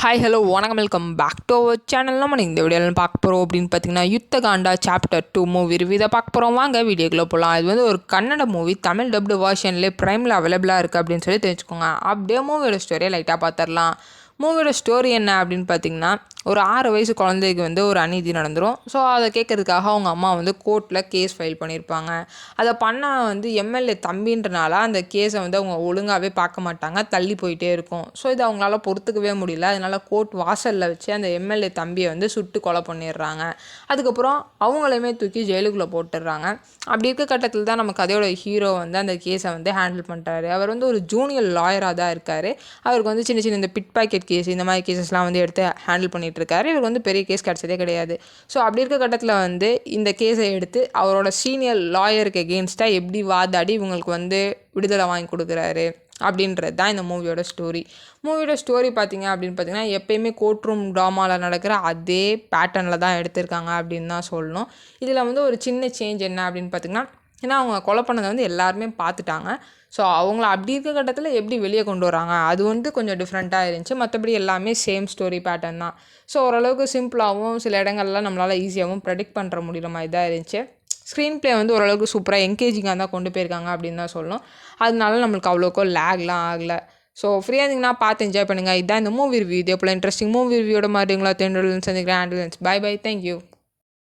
Hi hello வணக்கம் welcome back to our channel. நம்ம இந்த வீடியோவில் பார்க்க போகிறோம் அப்படின்னு பார்த்தீங்கன்னா யுத்தகாண்டா சாப்டர் 2 மூவி ரிவ்யூ இதை பார்க்க போகிறோம். வாங்க வீடியோக்குள்ளே போகலாம். இது வந்து ஒரு கன்னட மூவி, தமிழ் டப்டு வெர்ஷன்லேயே ப்ரைமில் அவைலபிளாக இருக்குது அப்படின்னு சொல்லி தெரிஞ்சுக்கோங்க. அப்படியே மூவியோட ஸ்டோரியை லைட்டாக பார்த்துடலாம். மூவியோட ஸ்டோரி என்ன அப்படின்னு பார்த்தீங்கன்னா, ஒரு 6 வயசு குழந்தைக்கு வந்து ஒரு அநீதி நடந்துடும். ஸோ அதை கேட்கறதுக்காக அவங்க அம்மா வந்து கோர்ட்டில் கேஸ் ஃபைல் பண்ணியிருப்பாங்க. அதை பண்ண வந்து எம்எல்ஏ தம்பின்றனால அந்த கேஸை வந்து அவங்க ஒழுங்காகவே பார்க்க மாட்டாங்க, தள்ளி போயிட்டே இருக்கும். ஸோ இதை அவங்களால பொறுத்துக்கவே முடியல. அதனால கோர்ட் வாசலில் வச்சு அந்த எம்எல்ஏ தம்பியை வந்து சுட்டு கொலை பண்ணிடுறாங்க. அதுக்கப்புறம் அவங்களையுமே தூக்கி ஜெயிலுக்குள்ளே போட்டுடுறாங்க. அப்படி இருக்க கட்டத்தில் தான் நம்ம கதையோட ஹீரோ வந்து அந்த கேஸை வந்து ஹேண்டில் பண்ணுறாரு. அவர் வந்து ஒரு ஜூனியர் லாயராக தான் இருக்கார். அவருக்கு வந்து சின்ன சின்ன இந்த பிட் பாக்கெட் கேஸ் இந்த மாதிரி கேசஸ்லாம் வந்து எடுத்து ஹேண்டில் பண்ணிகிட்ருக்காரு. இவருக்கு வந்து பெரிய கேஸ் கிடச்சதே கிடையாது. ஸோ அப்படி இருக்க கட்டத்தில் வந்து இந்த கேஸை எடுத்து அவரோட சீனியர் லாயருக்கு எகெயின்ஸ்டாக எப்படி வாதாடி இவங்களுக்கு வந்து விடுதலை வாங்கி கொடுக்குறாரு அப்படின்றது தான் இந்த மூவியோட ஸ்டோரி பார்த்தீங்க அப்படின்னு பார்த்தீங்கன்னா, எப்பயுமே கோர்ட் ரூம் ட்ராமாவில் நடக்கிற அதே பேட்டர்னில் தான் எடுத்திருக்காங்க அப்படின்னு தான் சொல்லணும். இதில் வந்து ஒரு சின்ன சேஞ்ச் என்ன அப்படின்னு பார்த்தீங்கன்னா, ஏன்னா அவங்க கொலை பண்ணதை வந்து எல்லாருமே பார்த்துட்டாங்க. ஸோ அவங்கள அப்படி இருக்க கட்டத்தில் எப்படி வெளியே கொண்டு வராங்க அது வந்து கொஞ்சம் டிஃப்ரெண்ட்டாக இருந்துச்சு. மற்றபடி எல்லாமே சேம் ஸ்டோரி பேட்டர்ன் தான். ஸோ ஓரளவுக்கு சிம்பிளாகவும் சில இடங்கள்லாம் நம்மளால் ஈஸியாகவும் ப்ரெடிக்ட் பண்ணுற முடிகிற மாதிரி தான் இருந்துச்சு. ஸ்க்ரீன் ப்ளே வந்து ஓரளவுக்கு சூப்பராக என்கேஜிங்காக தான் கொண்டு போயிருக்காங்க அப்படின்னு தான் சொல்லணும். அதனால நம்மளுக்கு அவ்வளோக்கோ லேக்லாம் ஆகலை. ஸோ ஃப்ரீயாக இருந்தீங்கன்னா பார்த்து என்ஜாய் பண்ணுங்கள். இதுதான் இந்த மூவி ரிவ்யூ. இதே போல் இன்ட்ரெஸ்டிங் மூவி ரிவ்யூட மாதிரி உங்களா தேர்ந்தெடுத்து சந்திக்கிறேன். Bye bye, thank you.